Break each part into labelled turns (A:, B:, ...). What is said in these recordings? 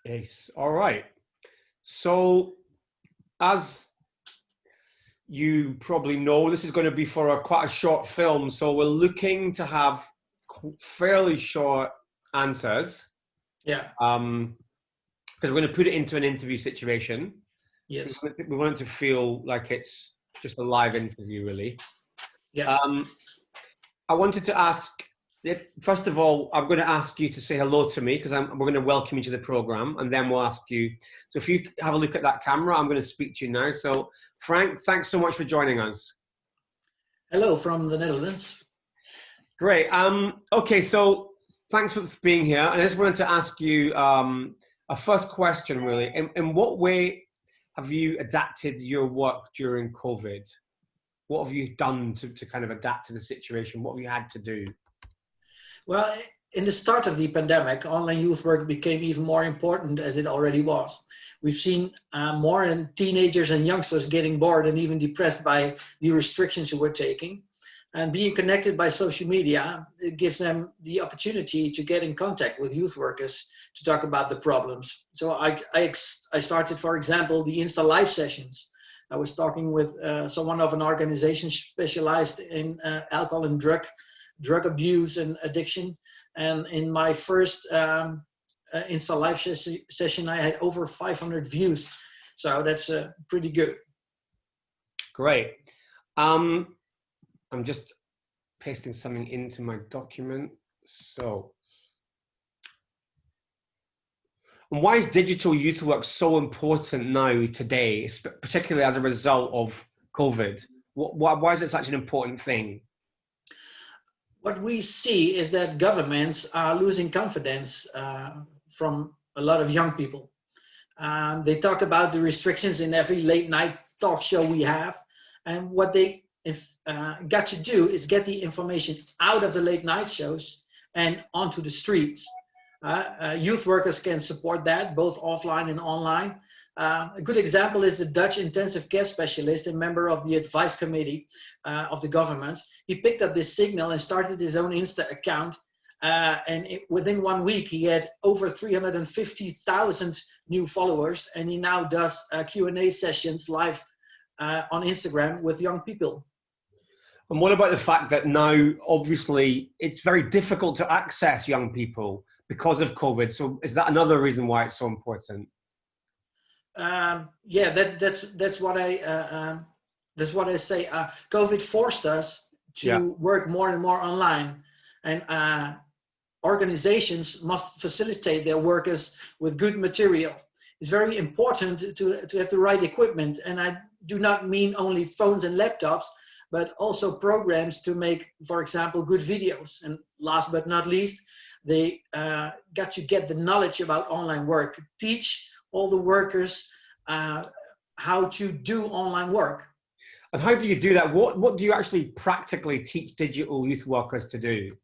A: Ace. All right. So, as you probably know, this is going to be for quite a short film. So we're looking to have fairly short answers.
B: Yeah.
A: Because we're going to put it into an interview situation.
B: Yes.
A: So we want it to feel like it's just a live interview, really.
B: Yeah.
A: I wanted to ask, first of all, I'm going to ask you to say hello to me because we're going to welcome you to the program, and then we'll ask you. So if you have a look at that camera, I'm going to speak to you now. So Frank, thanks so much for joining us.
B: Hello from the Netherlands.
A: Great. Okay, so thanks for being here. And I just wanted to ask you a first question, really. In what way have you adapted your work during COVID? What have you done to kind of adapt to the situation? What have you had to do?
B: Well, in the start of the pandemic, online youth work became even more important as it already was. We've seen more teenagers and youngsters getting bored and even depressed by the restrictions we're taking. And being connected by social media, it gives them the opportunity to get in contact with youth workers to talk about the problems. So I started, for example, the Insta Live sessions. I was talking with someone of an organization specialized in alcohol and drug abuse and addiction. And in my first Insta Live session, I had over 500 views. So that's pretty good.
A: Great. I'm just pasting something into my document. So, and why is digital youth work so important now today, particularly as a result of COVID? Why is it such an important thing?
B: What we see is that governments are losing confidence from a lot of young people. They talk about the restrictions in every late night talk show we have, and what they got to do is get the information out of the late night shows and onto the streets. Youth workers can support that, both offline and online. A good example is the Dutch intensive care specialist and member of the advice committee of the government. He picked up this signal and started his own Insta account. Within 1 week, he had over 350,000 new followers, and he now does Q&A sessions live on Instagram with young people.
A: And what about the fact that now, obviously, it's very difficult to access young people because of COVID? So is that another reason why it's so important?
B: Yeah, that's what I say. COVID forced us to work more and more online, and organizations must facilitate their workers with good material. It's very important to have the right equipment, and I do not mean only phones and laptops, but also programs to make, for example, good videos. And last but not least, they got to get the knowledge about online work, teach all the workers how to do online work.
A: And how do you do that? What do you actually practically teach digital youth workers to do?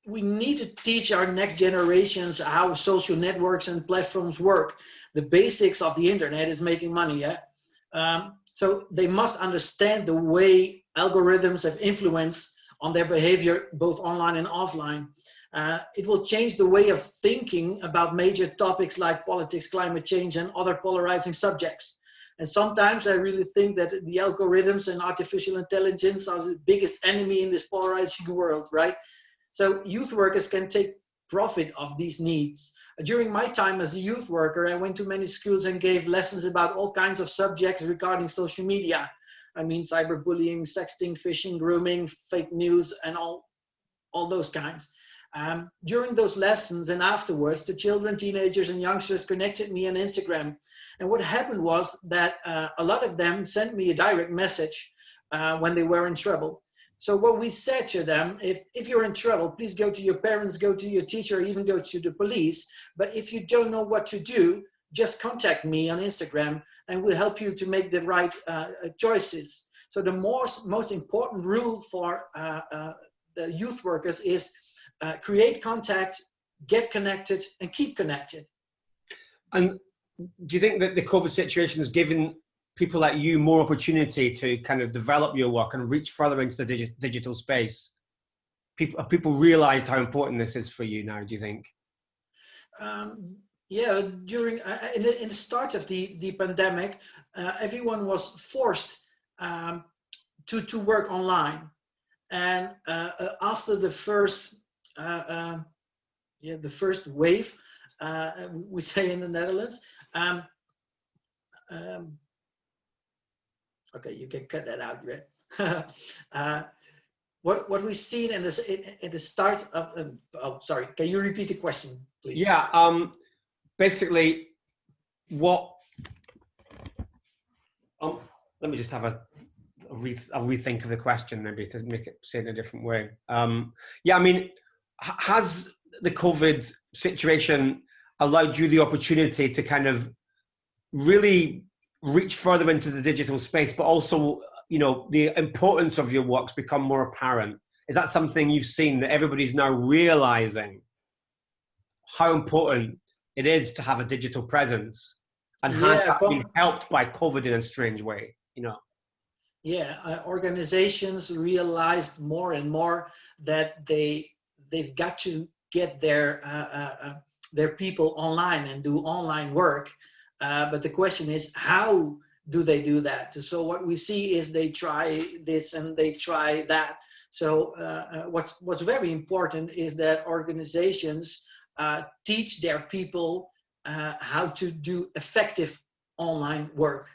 B: We need to teach our next generations how social networks and platforms work. The basics of the internet is making money, yeah? So they must understand the way algorithms have influence on their behavior, both online and offline. It will change the way of thinking about major topics like politics, climate change, and other polarizing subjects. And sometimes I really think that the algorithms and artificial intelligence are the biggest enemy in this polarizing world, right? So youth workers can take profit of these needs. During my time as a youth worker, I went to many schools and gave lessons about all kinds of subjects regarding social media. I mean, cyberbullying, sexting, phishing, grooming, fake news, and all those kinds. During those lessons and afterwards, the children, teenagers, and youngsters connected me on Instagram. And what happened was that a lot of them sent me a direct message when they were in trouble. So what we said to them, if you're in trouble, please go to your parents, go to your teacher, or even go to the police. But if you don't know what to do, just contact me on Instagram and we'll help you to make the right choices. So the most important rule for the youth workers is create contact, get connected, and keep connected.
A: And do you think that the COVID situation has given people like you more opportunity to kind of develop your work and reach further into the digital space? People realized how important this is for you now, do you think?
B: Yeah, during in the start of the pandemic, everyone was forced to work online, and after the first the first wave, we say in the Netherlands. Um, um, okay, you can cut that out, right? What we've seen in this in the start of oh, sorry, can you repeat the question, please?
A: Yeah. Basically, what? Let me just have a rethink of the question, maybe to make it say it in a different way. Yeah, I mean, has the COVID situation allowed you the opportunity to kind of really reach further into the digital space, but also, you know, the importance of your work's become more apparent? Is that something you've seen, that everybody's now realizing how important it is to have a digital presence, and has
B: Yeah,
A: that been helped by COVID in a strange way, you know?
B: yeah, organizations realized more and more that they've got to get their people online and do online work. But the question is, how do they do that? So what we see is they try this and they try that. So what's very important is that organizations teach their people how to do effective online work.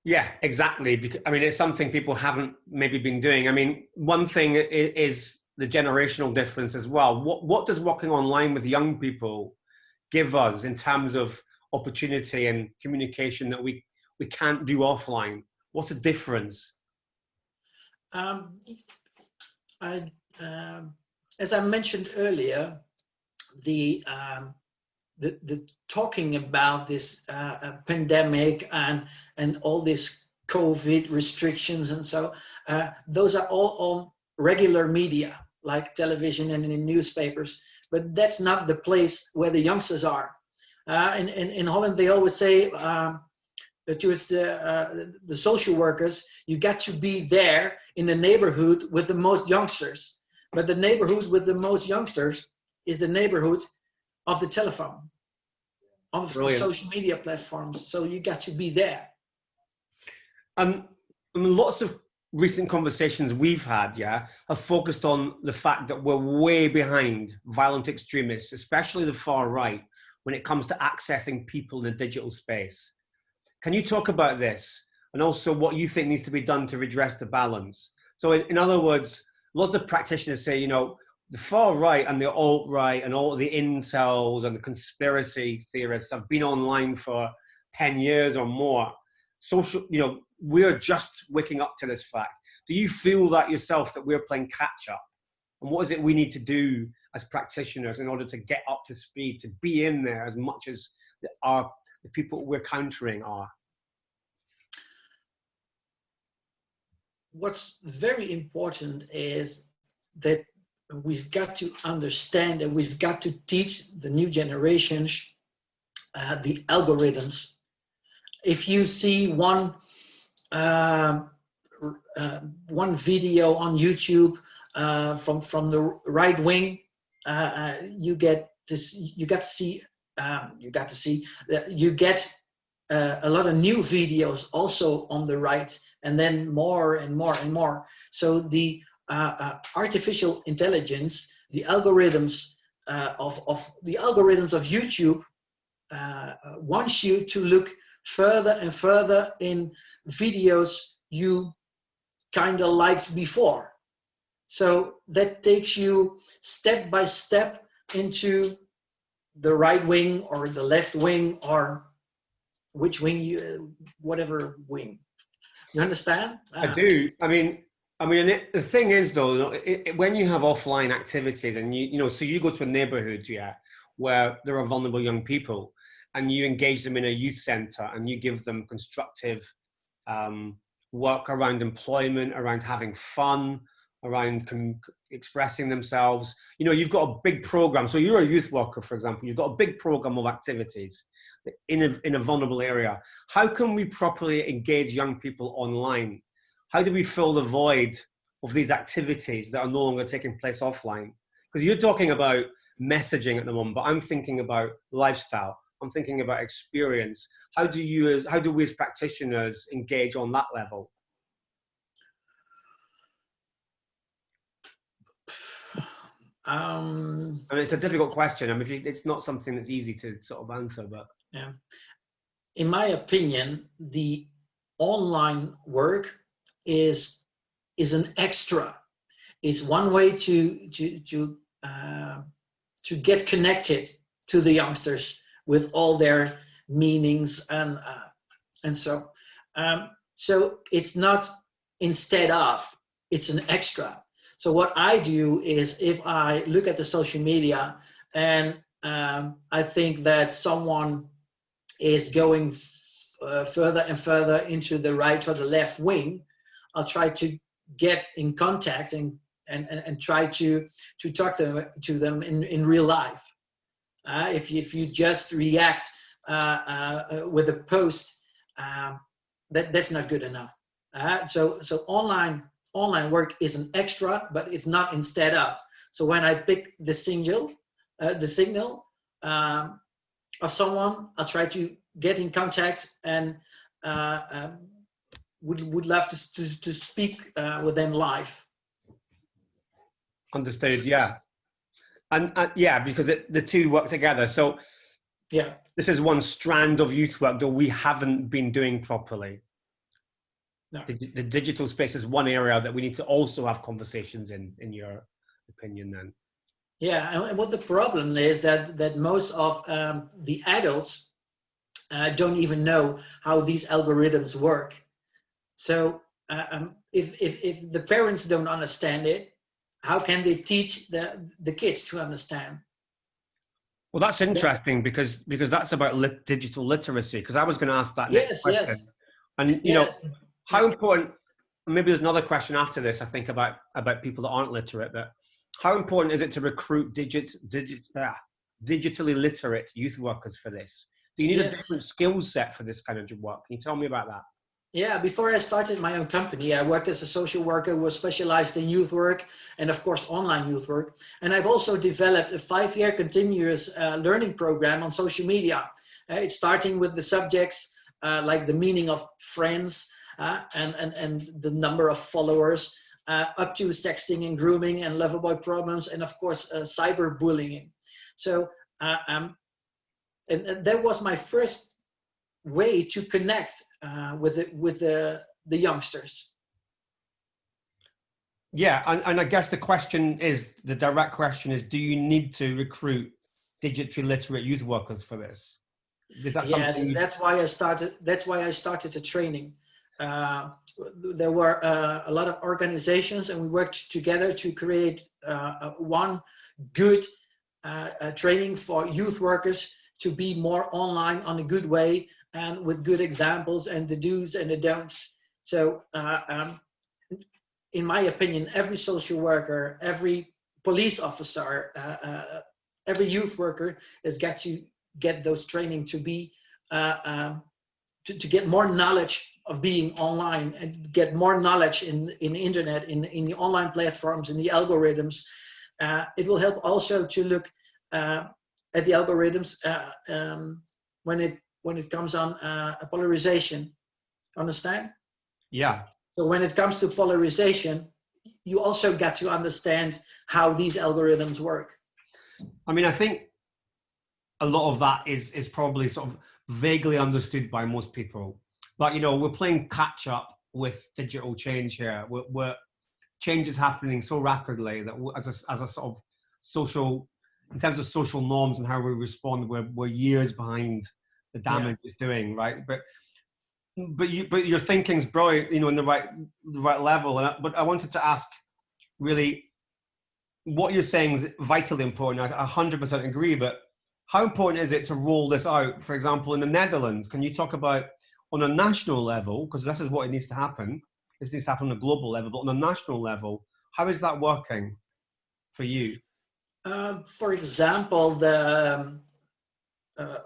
A: Yeah, exactly. Because, I mean, it's something people haven't maybe been doing. I mean, one thing is the generational difference as well. What does working online with young people give us in terms of opportunity and communication that we can't do offline? What's the difference?
B: Um, I, as I mentioned earlier, the the talking about this pandemic and all this COVID restrictions and so those are all on regular media like television and in newspapers, but that's not the place where the youngsters are. In Holland, they always say towards the social workers, you got to be there in the neighborhood with the most youngsters. But the neighborhoods with the most youngsters is the neighborhood of the telephone, of the social media platforms. So you got to be there.
A: I mean, lots of recent conversations we've had, yeah, have focused on the fact that we're way behind violent extremists, especially the far right, when it comes to accessing people in the digital space. Can you talk about this, and also what you think needs to be done to redress the balance? So in other words, lots of practitioners say, you know, the far right and the alt-right and all the incels and the conspiracy theorists have been online for 10 years or more. Social, you know, we're just waking up to this fact. Do you feel that yourself, that we're playing catch up? And what is it we need to do as practitioners in order to get up to speed, to be in there as much as the people we're countering are?
B: What's very important is that we've got to understand and we've got to teach the new generations the algorithms. If you see one video on YouTube from the right wing, you get to see a lot of new videos also on the right, and then more and more and more. So the artificial intelligence, the algorithms of YouTube wants you to look further and further in videos you kind of liked before. So that takes you step by step into the right wing or the left wing, or which wing you, whatever wing. You understand?
A: I do. I mean, the thing is, though, when you have offline activities and you know, so you go to a neighborhood, yeah, where there are vulnerable young people, and you engage them in a youth center and you give them constructive work around employment, around having fun, around expressing themselves. You know, you've got a big program. So you're a youth worker, for example, you've got a big program of activities in a vulnerable area. How can we properly engage young people online? How do we fill the void of these activities that are no longer taking place offline? because you're talking about messaging at the moment, but I'm thinking about lifestyle. I'm thinking about experience. How do we as practitioners engage on that level? I mean, it's a difficult question. I mean, it's not something that's easy to sort of answer, but
B: yeah. In my opinion, the online work is an extra. It's one way to get connected to the youngsters with all their meanings and so so it's not instead of, it's an extra. So what I do is, if I look at the social media and I think that someone is going further and further into the right or the left wing, I'll try to get in contact and try to talk to them in real life. If you just react with a post, that's not good enough. So online work is an extra, but it's not instead of. So when I pick the signal of someone, I'll try to get in contact and would love to speak with them live.
A: Understood. Yeah, and yeah, because the two work together. So
B: yeah,
A: this is one strand of youth work that we haven't been doing properly.
B: No.
A: The digital space is one area that we need to also have conversations in your opinion, then.
B: Yeah, and what the problem is that most of the adults don't even know how these algorithms work. So if the parents don't understand it, how can they teach the kids to understand?
A: Well, that's interesting because that's about digital literacy. Because I was going to ask that next question.
B: Yes.
A: And you know, how important? Maybe there's another question after this. I think about people that aren't literate. But how important is it to recruit digitally literate youth workers for this? Do you need a different skill set for this kind of work? Can you tell me about that?
B: Yeah, before I started my own company, I worked as a social worker who was specialized in youth work and, of course, online youth work. And I've also developed a 5-year continuous learning program on social media. It's starting with the subjects like the meaning of friends and the number of followers, up to sexting and grooming and loverboy problems, and, of course, cyberbullying. So and that was my first way to connect with the youngsters.
A: Yeah, and I guess the direct question is, do you need to recruit digitally literate youth workers for this?
B: Yes, and that's why I started the training. There were a lot of organizations, and we worked together to create one good training for youth workers to be more online on a good way, and with good examples and the do's and the don'ts. So in my opinion, every social worker, every police officer, every youth worker has got to get those training to be to get more knowledge of being online and get more knowledge in the internet, in the online platforms, in the algorithms. It will help also to look at the algorithms when it comes on polarization. Understand?
A: Yeah.
B: So when it comes to polarization, you also got to understand how these algorithms work.
A: I mean, I think a lot of that is probably sort of vaguely understood by most people. But, you know, we're playing catch up with digital change here. We're change is happening so rapidly that as a sort of social, in terms of social norms and how we respond, we're years behind the damage it's doing, right? But your thinking's brilliant, you know, in the right level. But I wanted to ask, really, what you're saying is vitally important. I 100% agree. But how important is it to roll this out? For example, in the Netherlands, can you talk about on a national level, because this is what it needs to happen. This needs to happen on a global level, but on a national level, how is that working for you?
B: For example, the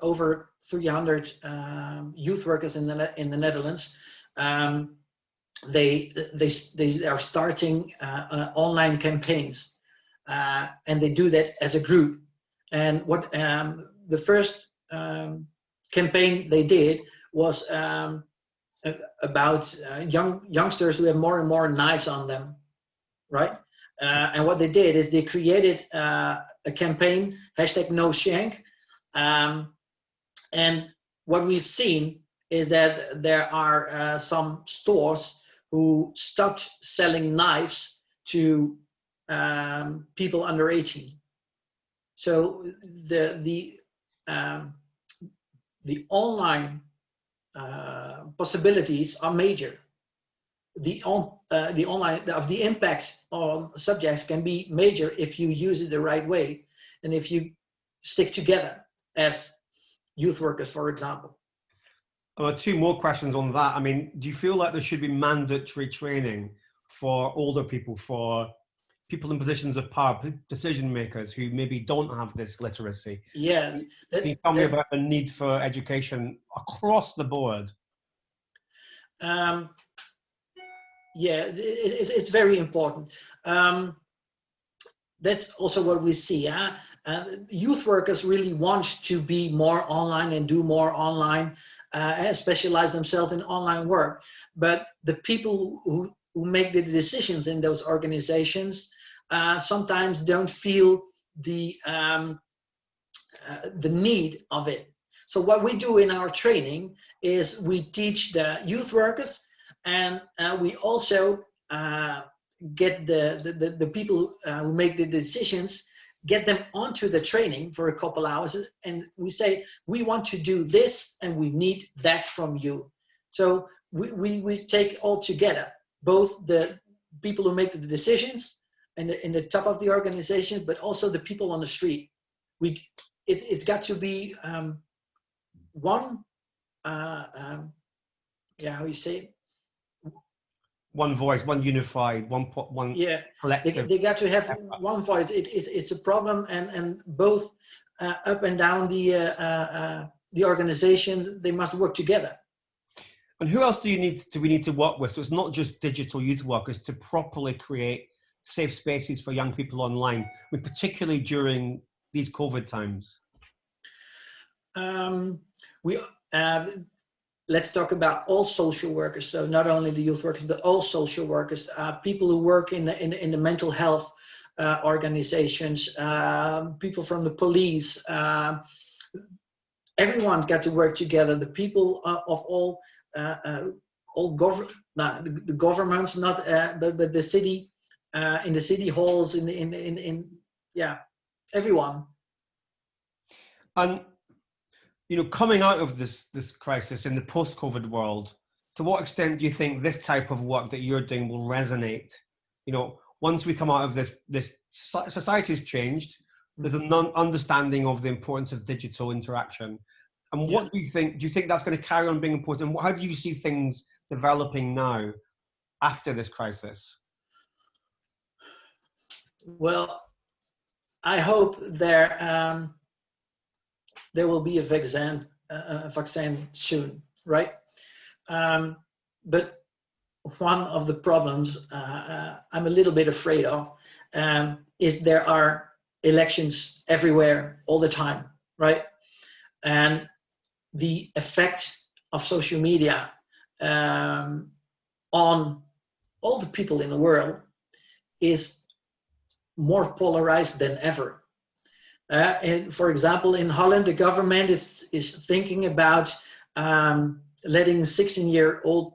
B: over 300 youth workers in the Netherlands, they are starting online campaigns. and they do that as a group. And what the first campaign they did was about youngsters who have more and more knives on them, right? And what they did is they created a campaign, #NoShank. And what we've seen is that there are some stores who stopped selling knives to people under 18. So the online possibilities are major. The impact on subjects can be major if you use it the right way, and if you stick together as youth workers, for example.
A: Two more questions on that. I mean, do you feel like there should be mandatory training for older people, for people in positions of power, decision makers who maybe don't have this literacy?
B: Yes.
A: Can you tell me about the need for education across the board?
B: Yeah, it's very important. That's also what we see. Youth workers really want to be more online and do more online, and specialize themselves in online work. But the people who make the decisions in those organizations sometimes don't feel the need of it. So what we do in our training is we teach the youth workers, and we also get the people who make the decisions, get them onto the training for a couple hours, and we say, we want to do this and we need that from you. So we take all together, both the people who make the decisions and in the top of the organization, but also the people on the street. It's got to be one, how you say it?
A: One voice, one unified, one
B: yeah,
A: collective.
B: They got to have one voice. It's a problem, and both up and down the organizations, they must work together.
A: And who else do we need to work with? So it's not just digital youth workers to properly create safe spaces for young people online, particularly during these COVID times.
B: Let's talk about all social workers. So not only the youth workers, but all social workers, people who work in the mental health organizations, people from the police. Everyone's got to work together. The people of all the governments, not but the city, in the city halls, everyone.
A: And coming out of this crisis in the post-COVID world, to what extent do you think this type of work that you're doing will resonate? Once we come out of this society has changed. There's an understanding of the importance of digital interaction. And what do you think? Do you think that's going to carry on being important? How do you see things developing now after this crisis?
B: Well, I hope there will be a vaccine soon, right? But one of the problems I'm a little bit afraid of is there are elections everywhere all the time, right? And the effect of social media on all the people in the world is more polarized than ever. And for example, in Holland, the government is thinking about letting 16-year-old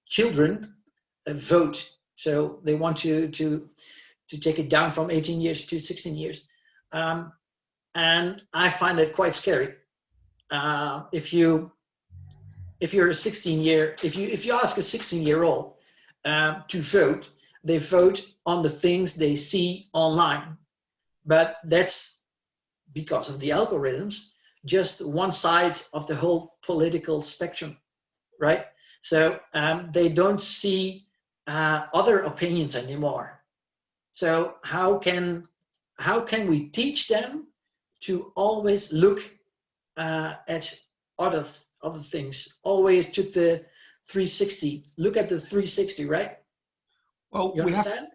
B: children vote. So they want to take it down from 18 years to 16 years. And I find it quite scary. If you ask a 16-year-old to vote, they vote on the things they see online. But that's because of the algorithms, just one side of the whole political spectrum, right? So they don't see other opinions anymore. So how can we teach them to always look at other things? Always took the 360. Look at the 360, right?
A: Well,
B: you understand?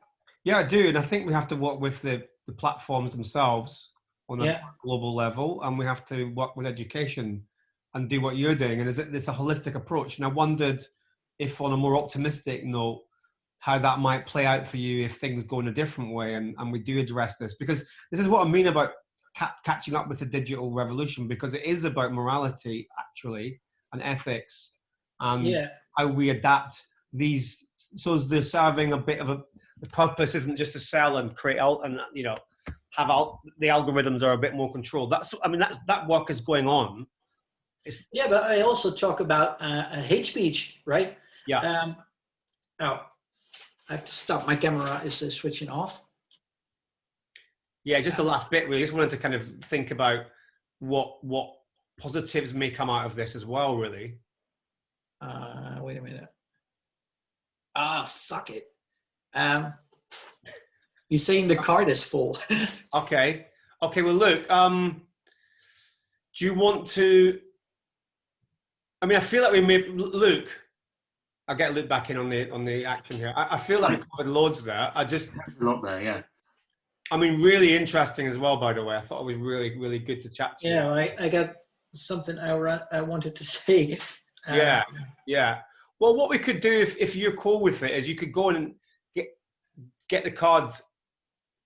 A: Yeah, I do, and I think we have to work with the platforms themselves on a
B: Yeah,
A: global level, and we have to work with education and do what you're doing. And there's a holistic approach. And I wondered if, on a more optimistic note, how that might play out for you if things go in a different way, and we do address this, because this is what I mean about catching up with the digital revolution, because it is about morality actually and ethics and
B: yeah.
A: how we adapt these. So they're serving a bit of a, the purpose isn't just to sell and create out and have out the algorithms are a bit more controlled. That work is going on.
B: Yeah, but I also talk about hate speech, right?
A: Yeah.
B: Um, oh, I have to stop. My camera is switching off.
A: Yeah, just the last bit. We just wanted to kind of think about what positives may come out of this as well. Really.
B: Wait a minute. Ah, fuck it. You're saying the card is full.
A: Okay. Okay. Well, look. Do you want to? I mean, I feel like we may. Luke, I'll get Luke back in on the action here. I feel like we covered loads there.
C: There's a lot there, yeah.
A: I mean, really interesting as well, by the way. I thought it was really, really good to chat to you.
B: Yeah, I got something I wanted to say.
A: Yeah. Well, what we could do if you're cool with it is you could go and get the card,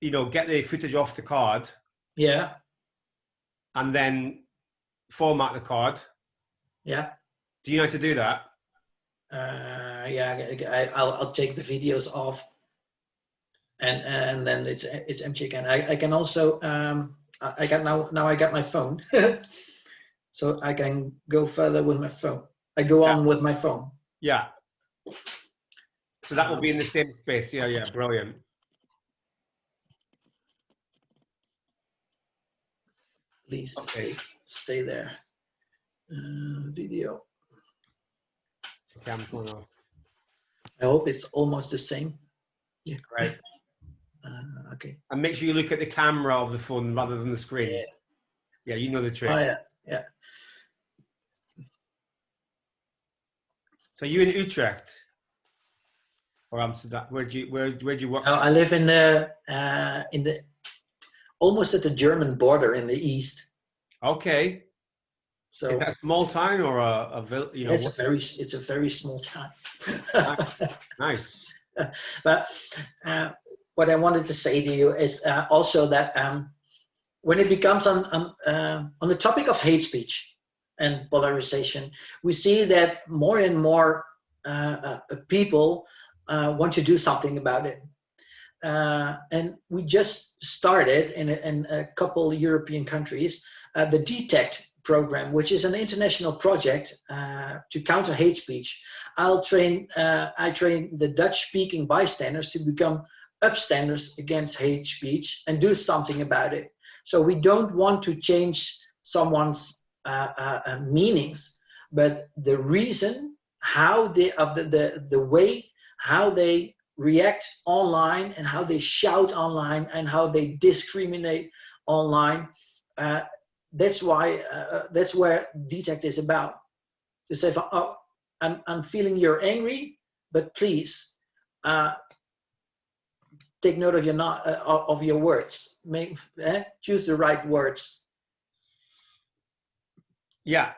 A: get the footage off the card.
B: Yeah.
A: And then format the card.
B: Yeah.
A: Do you know how to do that?
B: Yeah, I'll take the videos off. And then it's empty again. I can also I got my phone, so I can go further with my phone. I go on with my phone.
A: Yeah. So that will be in the same space. Yeah, brilliant.
B: Please stay there. Video.
A: Okay, I'm going off.
B: I hope it's almost the same. Yeah.
A: Right.
B: Okay.
A: And make sure you look at the camera of the phone rather than the screen.
B: Yeah.
A: Yeah, you know the trick.
B: Oh yeah.
A: So you in Utrecht or Amsterdam? Where'd you work?
B: Oh, I live in the almost at the German border in the east.
A: Okay.
B: So
A: is that a small town or a village?
B: It's a very small town.
A: Nice.
B: But what I wanted to say to you is also that when it becomes on the topic of hate speech and polarization, we see that more and more people want to do something about it. And we just started in a couple European countries the DETECT program, which is an international project to counter hate speech. I train the Dutch-speaking bystanders to become upstanders against hate speech and do something about it. So we don't want to change someone's meanings, but the reason how the way how they react online and how they shout online and how they discriminate online. That's where DETECT is about. To say, I'm feeling you're angry, but please take note of your words. Choose the right words.
A: Yeah,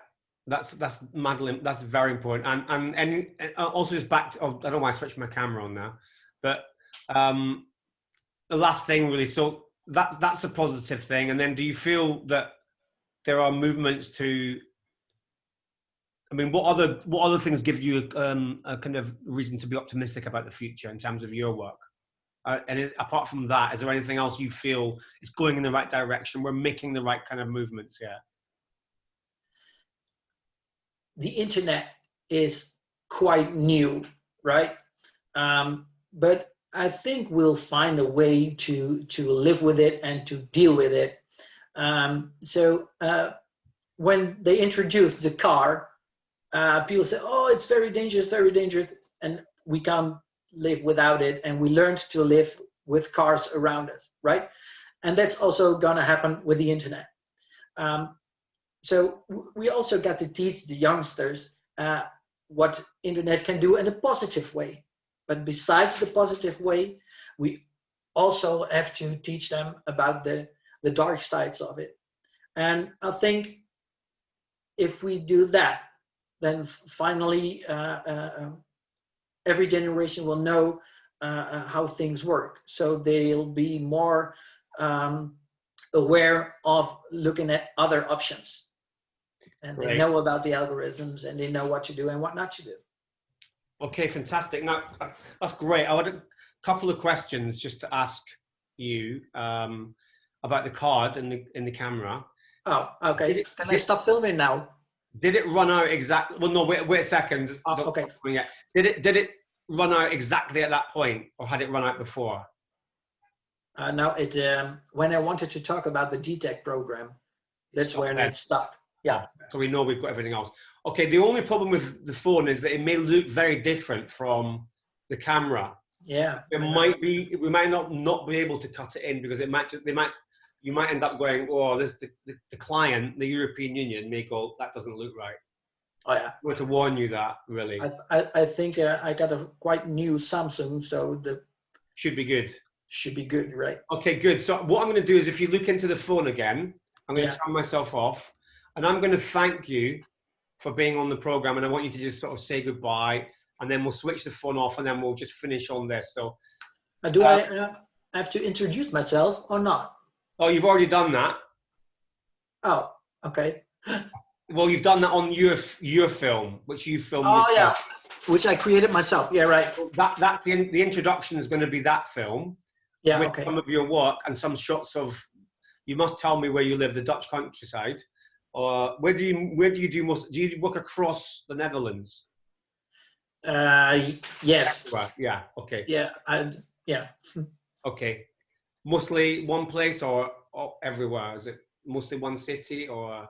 A: that's Madeline. That's very important. And also just back to, I don't know why I switched my camera on now, but the last thing really. So that's a positive thing. And then, do you feel that there are movements to? I mean, what other things give you a kind of reason to be optimistic about the future in terms of your work? And apart from that, is there anything else you feel is going in the right direction? We're making the right kind of movements here.
B: The internet is quite new, right? But I think we'll find a way to live with it and to deal with it. So when they introduced the car, people say, "Oh, it's very dangerous," and we can't live without it. And we learned to live with cars around us, right? And that's also going to happen with the internet. So we also got to teach the youngsters what internet can do in a positive way. But besides the positive way, we also have to teach them about the dark sides of it. And I think if we do that, then finally every generation will know how things work. So they'll be more aware of looking at other options. And they know about the algorithms, and they know what to do and what not to do.
A: Okay, fantastic. Now, that's great. I had a couple of questions just to ask you about the card in the camera.
B: Oh, okay. Can I stop filming now?
A: Did it run out exactly? Well, no. Wait a second.
B: Oh, okay.
A: Did it run out exactly at that point, or had it run out before?
B: No, it when I wanted to talk about the DTEC program, that's when it stopped. Yeah.
A: So we know we've got everything else. Okay. The only problem with the phone is that it may look very different from the camera.
B: Yeah.
A: It might be. We might not be able to cut it in because you might end up going, oh, the client, the European Union may go, that doesn't look right.
B: Oh yeah.
A: I want to warn you that, really.
B: I think I got a quite new Samsung, so the
A: should be good.
B: Should be good, right?
A: Okay, good. So what I'm going to do is, if you look into the phone again, I'm going to turn myself off, and I'm going to thank you for being on the program, and I want you to just sort of say goodbye, and then we'll switch the phone off, and then we'll just finish on this. So,
B: do I have to introduce myself or not?
A: Oh, you've already done that.
B: Oh, okay.
A: Well, you've done that on your film, which you filmed.
B: Oh yeah, which I created myself. Yeah, right.
A: That the introduction is going to be that film.
B: Yeah,
A: with
B: okay.
A: some of your work and some shots of. You must tell me where you live, the Dutch countryside. Where do you do most? Do you work across the Netherlands?
B: Yes.
A: Right. Yeah. Okay.
B: Yeah. Yeah.
A: Okay. Mostly one place or everywhere? Is it mostly one city or?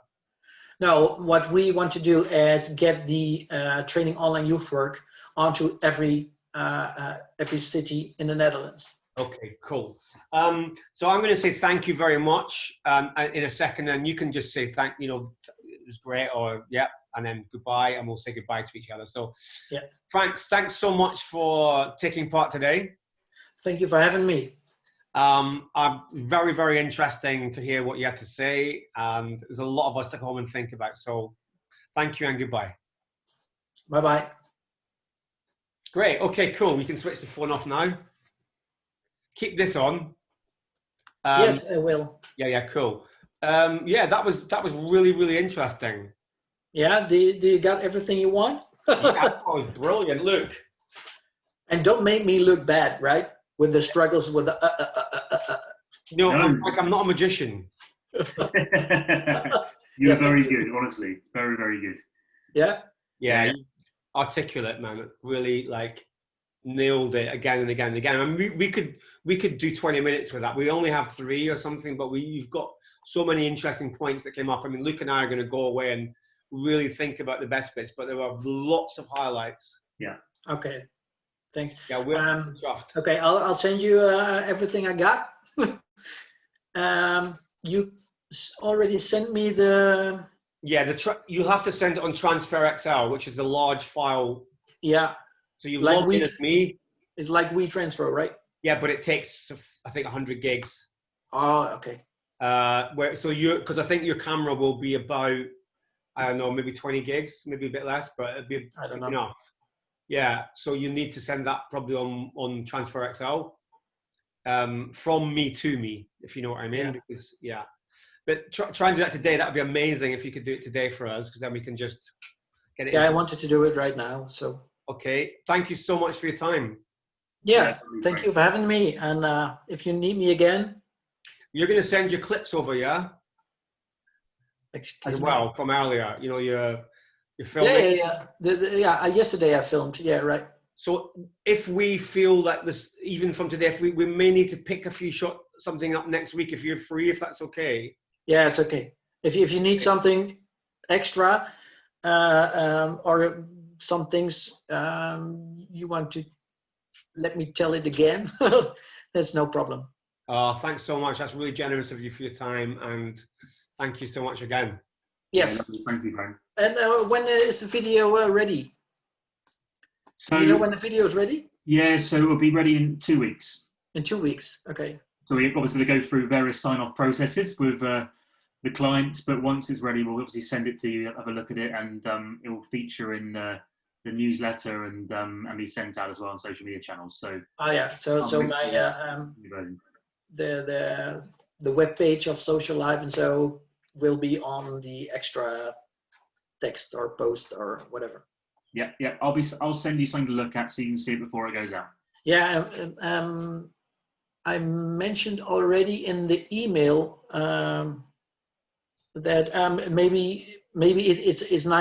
B: No, what we want to do is get the training online youth work onto every city in the Netherlands.
A: Okay, cool. So I'm going to say thank you very much in a second, and you can just say it was great, or and then goodbye, and we'll say goodbye to each other. So, thanks so much for taking part today.
B: Thank you for having me.
A: Very, very interesting to hear what you had to say, and there's a lot of us to come home and think about. So, thank you and goodbye.
B: Bye-bye.
A: Great. Okay, cool. You can switch the phone off now. Keep this on.
B: Yes, I will.
A: Yeah, cool. That was really, really interesting.
B: Yeah, do you got everything you want?
A: That was brilliant. Look. And
B: don't make me look bad, right? With the struggles with the
A: No, I'm not a magician.
C: You're very good, honestly. Very, very good.
A: Yeah. Articulate, man. Really nailed it again and again and again. I mean, we could do 20 minutes with that. We only have 3 or something, but you've got so many interesting points that came up. I mean, Luke and I are going to go away and really think about the best bits, but there are lots of highlights.
C: Yeah.
B: Okay. Thanks.
A: Yeah, we're chuffed.
B: Okay, I'll send you everything I got. You already sent me the.
A: Yeah, you'll have to send it on Transfer XL, which is the large file.
B: Yeah.
A: So you log in as me.
B: It's like WeTransfer, right?
A: Yeah, but it takes, I think, 100 gigs.
B: Oh, okay.
A: Because I think your camera will be about, I don't know, maybe 20 gigs, maybe a bit less, but it'd be enough. Yeah, so you need to send that probably on Transfer XL from me to me, if you know what I mean.
B: Yeah.
A: Because, but try and do that today. That would be amazing if you could do it today for us, because then we can just get it.
B: Yeah, I wanted to do it right now. So.
A: Okay, thank you so much for your time.
B: Yeah, thank you for having me. And if you need me again.
A: You're going to send your clips over, yeah?
B: Excuse
A: as
B: me?
A: well from earlier. You're filming.
B: Yeah. Yesterday I filmed. Yeah, right.
A: So if we feel that this, even from today, if we may need to pick a few shots, something up next week, if you're free, if that's okay.
B: Yeah, it's okay. If you need something extra or some things you want to let me tell it again, that's no problem.
A: Thanks so much. That's really generous of you for your time, and thank you so much again.
B: Yes.
C: Yeah, thank you, Brian.
B: And when is the video ready?
C: So,
B: do you know when the video is ready?
C: Yeah, so it'll be ready in 2 weeks.
B: In 2 weeks. Okay.
C: So we're obviously going to go through various sign-off processes with the clients, but once it's ready, we'll obviously send it to you, have a look at it, and it will feature in the newsletter and be sent out as well on social media channels. So
B: Oh yeah. So my the web page of Social Life and so will be on the extra text or post or whatever.
C: Yeah, yeah. I'll send you something to look at so you can see it before it goes out.
B: Yeah. I mentioned already in the email that maybe it's nice